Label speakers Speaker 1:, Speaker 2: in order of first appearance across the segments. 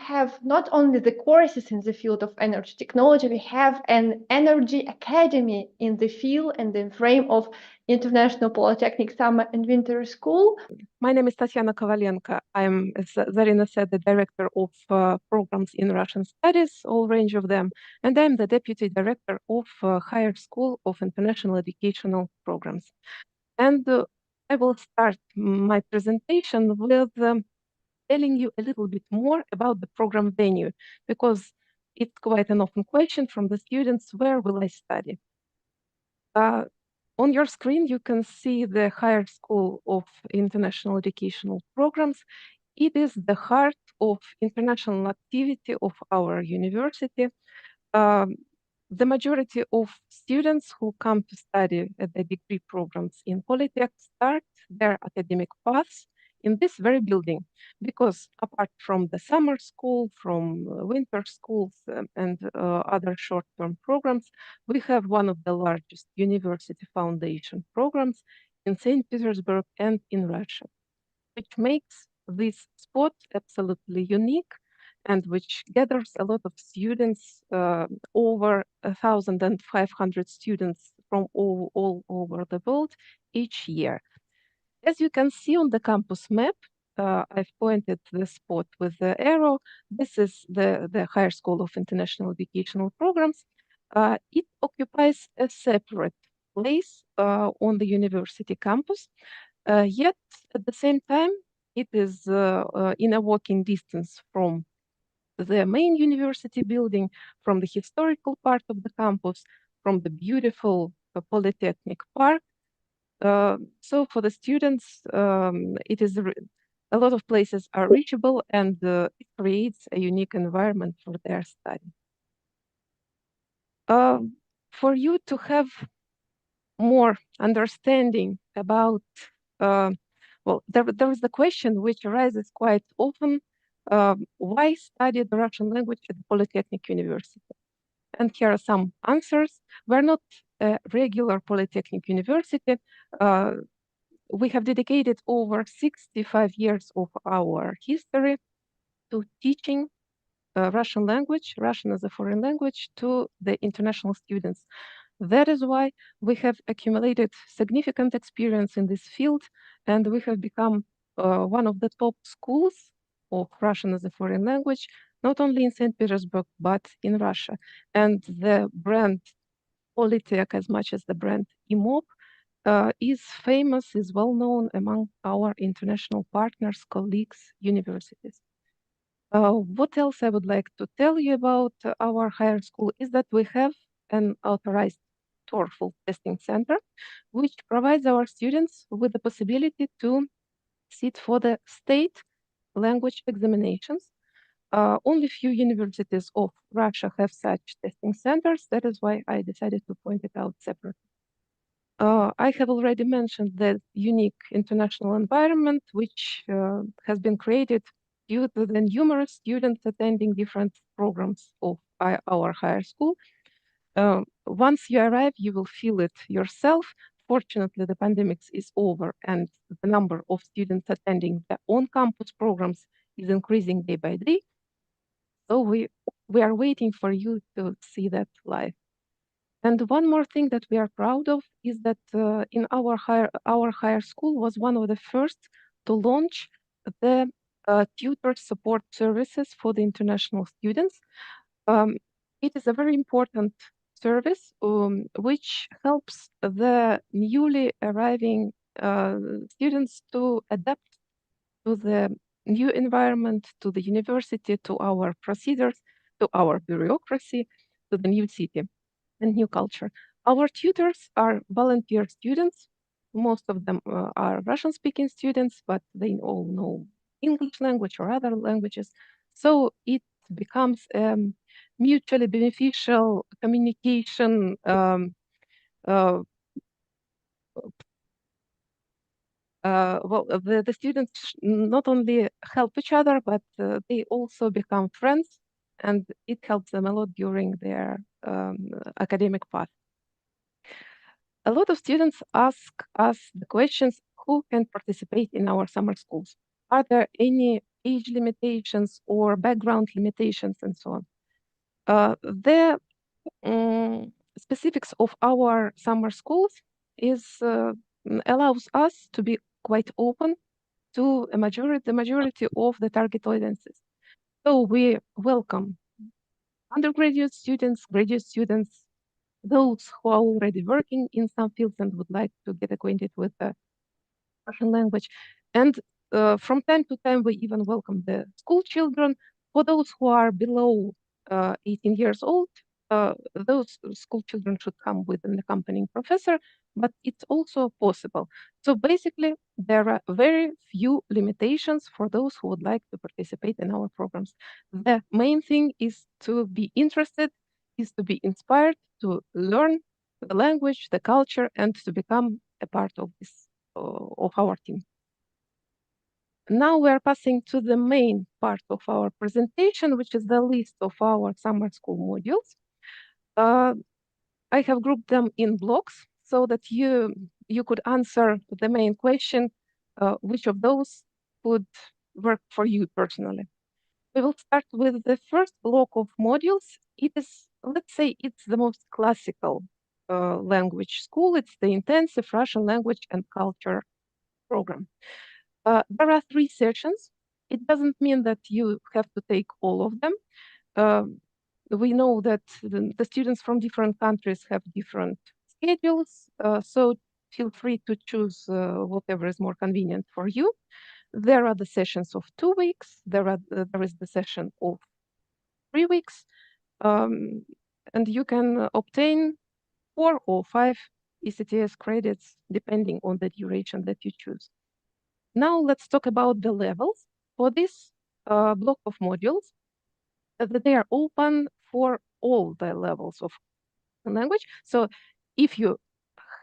Speaker 1: have not only the courses in the field of energy technology, we have an energy academy in the field and the frame of International Polytechnic Summer and Winter School.
Speaker 2: My name is Tatiana Kovalenko. I'm, as Zarina said, the director of programs in Russian studies, all range of them, and I'm the deputy director of Higher School of International Educational Programs. And I will start my presentation with telling you a little bit more about the program venue, because it's quite an often question from the students: where will I study? On your screen, you can see the Higher School of International Educational Programs. It is the heart of international activity of our university. The majority of students who come to study at the degree programs in Polytech start their academic paths in this very building, because apart from the summer school, from winter schools, and other short-term programs, we have one of the largest university foundation programs in St. Petersburg and in Russia, which makes this spot absolutely unique and which gathers a lot of students, over 1,500 students from all over the world each year. As you can see on the campus map, I've pointed the spot with the arrow. This is the Higher School of International Educational Programs. It occupies a separate place on the university campus, yet at the same time, it is in a walking distance from the main university building, from the historical part of the campus, from the beautiful Polytechnic Park. So for the students, it is a lot of places are reachable, and it creates a unique environment for their study. For you to have more understanding about, well, there is the question which arises quite often: why study the Russian language at the Polytechnic University? And here are some answers. We're not a regular Polytechnic University. We have dedicated over 65 years of our history to teaching Russian language, Russian as a foreign language, to the international students. That is why we have accumulated significant experience in this field, and we have become one of the top schools of Russian as a foreign language, not only in St. Petersburg, but in Russia. And the brand Polytech, as much as the brand IMOP, is famous, is well known among our international partners, colleagues, universities. What else I would like to tell you about our higher school is that we have an authorized TOEFL testing center, which provides our students with the possibility to sit for the state language examinations. Only few universities of Russia have such testing centers. That is why I decided to point it out separately. I have already mentioned the unique international environment, which has been created due to the numerous students attending different programs of our higher school. Once you arrive, you will feel it yourself. Fortunately, the pandemic is over, and the number of students attending the on-campus programs is increasing day by day. So we are waiting for you to see that live. And one more thing that we are proud of is that in our higher school was one of the first to launch the tutor support services for the international students. It is a very important service which helps the newly arriving students to adapt to the new environment, to the university, to our procedures, to our bureaucracy, to the new city and new culture. Our tutors are volunteer students. Most of them are Russian-speaking students, but they all know English language or other languages. So it becomes mutually beneficial communication. Well, the students not only help each other, but they also become friends, and it helps them a lot during their academic path. A lot of students ask us the questions: who can participate in our summer schools? Are there any age limitations or background limitations and so on. The specifics of our summer schools allows us to be quite open to the majority of the target audiences. So we welcome undergraduate students, graduate students, those who are already working in some fields and would like to get acquainted with the Russian language. And from time to time, we even welcome the school children. For those who are below 18 years old, those school children should come with an accompanying professor, but it's also possible. So basically, there are very few limitations for those who would like to participate in our programs. The main thing is to be interested, is to be inspired, to learn the language, the culture, and to become a part of this of our team. Now we are passing to the main part of our presentation, which is the list of our summer school modules. I have grouped them in blocks so that you could answer the main question, which of those would work for you personally. We will start with the first block of modules. It is, let's say, it's the most classical language school. It's the intensive Russian language and culture program. There are 3 sessions. It doesn't mean that you have to take all of them. We know that the students from different countries have different schedules, so feel free to choose whatever is more convenient for you. There are the sessions of 2 weeks. There is the session of 3 weeks, and you can obtain 4 or 5 ECTS credits depending on the duration that you choose. Now let's talk about the levels. For this block of modules, they are open for all the levels of language. So if you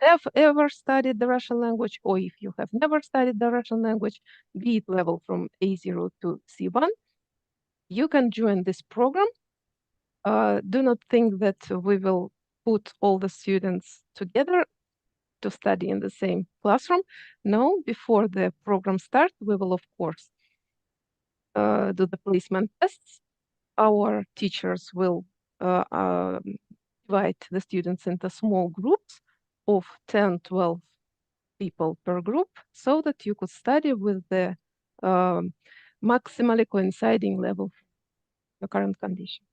Speaker 2: have ever studied the Russian language, or if you have never studied the Russian language, be it level from A0 to C1, you can join this program. Do not think that we will put all the students together to study in the same classroom. No, before the program starts, we will, of course, do the placement tests. Our teachers will divide the students into small groups of 10, 12 people per group so that you could study with the maximally coinciding level of the current condition.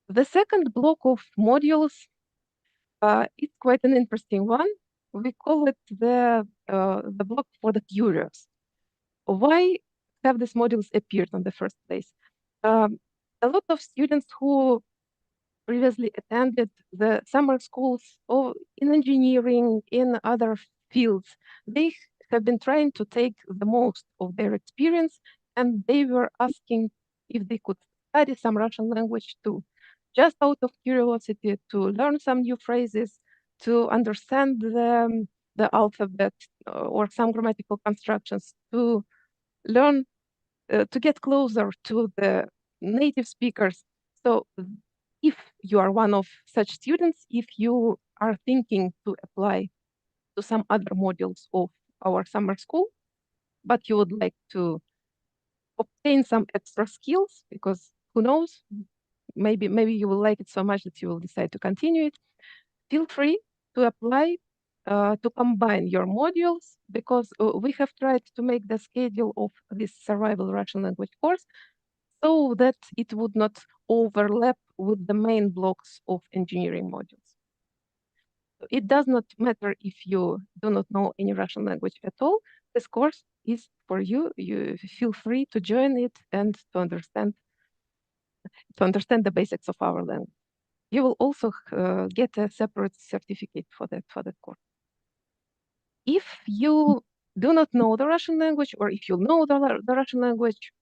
Speaker 2: The second block of modules is quite an interesting one. We call it the block for the curious. Why have these modules appeared in the first place? A lot of students who previously attended the summer schools or in engineering, in other fields, they have been trying to take the most of their experience, and they were asking if they could study some Russian language too, just out of curiosity to learn some new phrases, to understand the alphabet or some grammatical constructions, to learn, to get closer to the native speakers. So if you are one of such students, if you are thinking to apply to some other modules of our summer school, but you would like to obtain some extra skills, because who knows, maybe you will like it so much that you will decide to continue it, feel free to apply to combine your modules, because we have tried to make the schedule of this survival Russian language course so that it would not overlap with the main blocks of engineering modules. It does not matter if you do not know any Russian language at all. This course is for you. You feel free to join it and to understand the basics of our language. You will also get a separate certificate for that course. If you do not know the Russian language, or if you know the Russian language,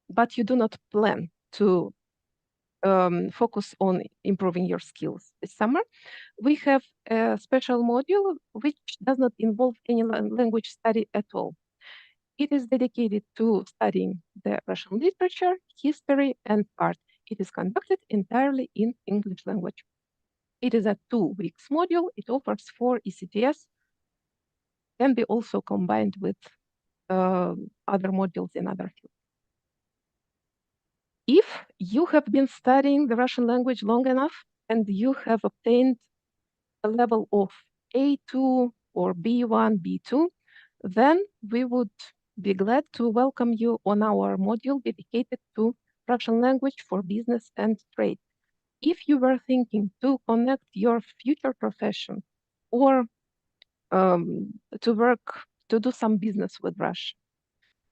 Speaker 2: but you do not plan to focus on improving your skills this summer, we have a special module which does not involve any language study at all. It is dedicated to studying the Russian literature, history, and art. It is conducted entirely in English language. It is a 2 weeks module. It offers 4 ECTS, can be also combined with other modules in other fields. If you have been studying the Russian language long enough and you have obtained a level of A2 or B1, B2, then we would be glad to welcome you on our module dedicated to Russian language for business and trade. If you were thinking to connect your future profession or to do some business with Russia,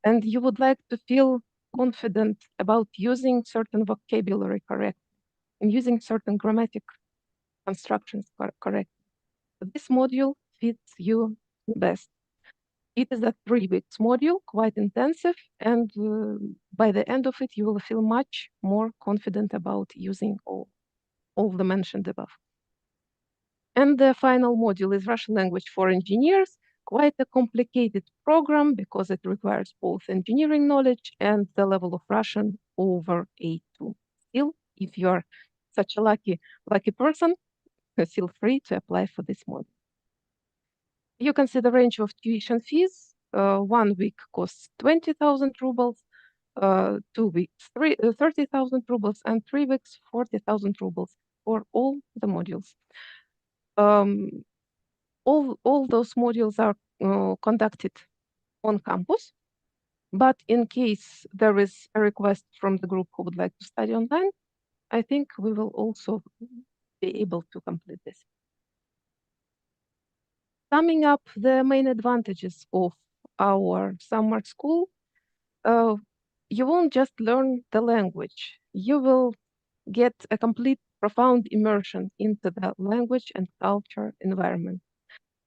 Speaker 2: and you would like to feel confident about using certain vocabulary correctly and using certain grammatic constructions correctly, this module fits you best. It is a 3 weeks module, quite intensive, and by the end of it, you will feel much more confident about using all the mentioned above. And the final module is Russian language for engineers, quite a complicated program because it requires both engineering knowledge and the level of Russian over A2. Still, if you're such a lucky person, feel free to apply for this module. You can see the range of tuition fees. 1 week costs 20,000 rubles, 2 weeks 30,000 rubles, and 3 weeks 40,000 rubles for all the modules. All those modules are conducted on campus, but in case there is a request from the group who would like to study online, I think we will also be able to complete this. Summing up the main advantages of our summer school, you won't just learn the language, you will get a complete profound immersion into the language and culture environment.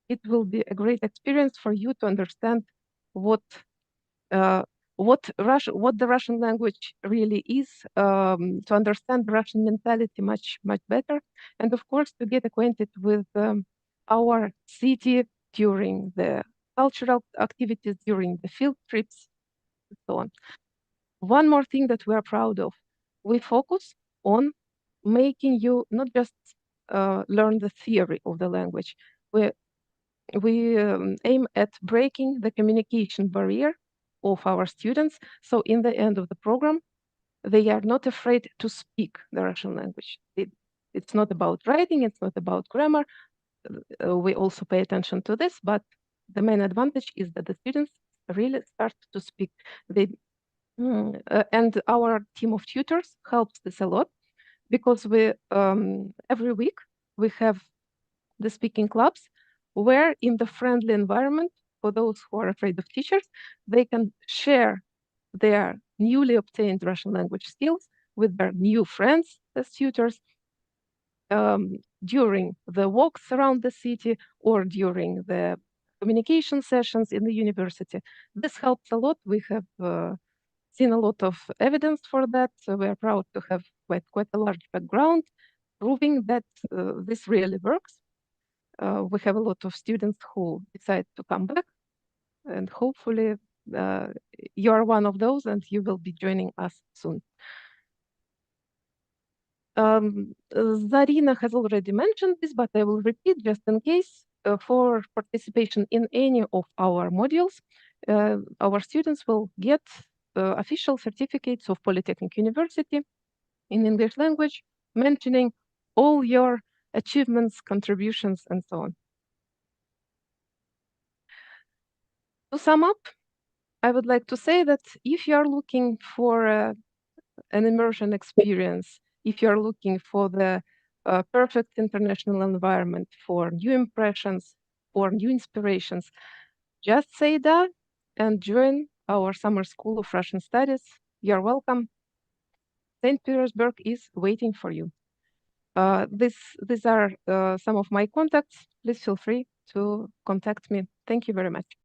Speaker 2: It will be a great experience for you to understand what the Russian language really is, to understand Russian mentality much better, and of course to get acquainted with our city during the cultural activities, during the field trips, and so on. One more thing that we are proud of, we focus on making you not just learn the theory of the language. We aim at breaking the communication barrier of our students. So in the end of the program, they are not afraid to speak the Russian language. It's not about writing, it's not about grammar. We also pay attention to this, but the main advantage is that the students really start to speak. And our team of tutors helps this a lot because we every week we have the speaking clubs where in the friendly environment for those who are afraid of teachers, they can share their newly obtained Russian language skills with their new friends as tutors during the walks around the city or during the communication sessions in the university. This helps a lot. We have seen a lot of evidence for that. So we are proud to have quite a large background proving that this really works. We have a lot of students who decide to come back, and hopefully you are one of those and you will be joining us soon. Zarina has already mentioned this, but I will repeat just in case. For participation in any of our modules, our students will get official certificates of Polytechnic University in English language, mentioning all your achievements, contributions, and so on. To sum up, I would like to say that if you are looking for an immersion experience, if you are looking for the perfect international environment for new impressions or new inspirations, just say that and join our summer school of Russian studies. You're welcome. St. Petersburg is waiting for you. These are some of my contacts. Please feel free to contact me. Thank you very much.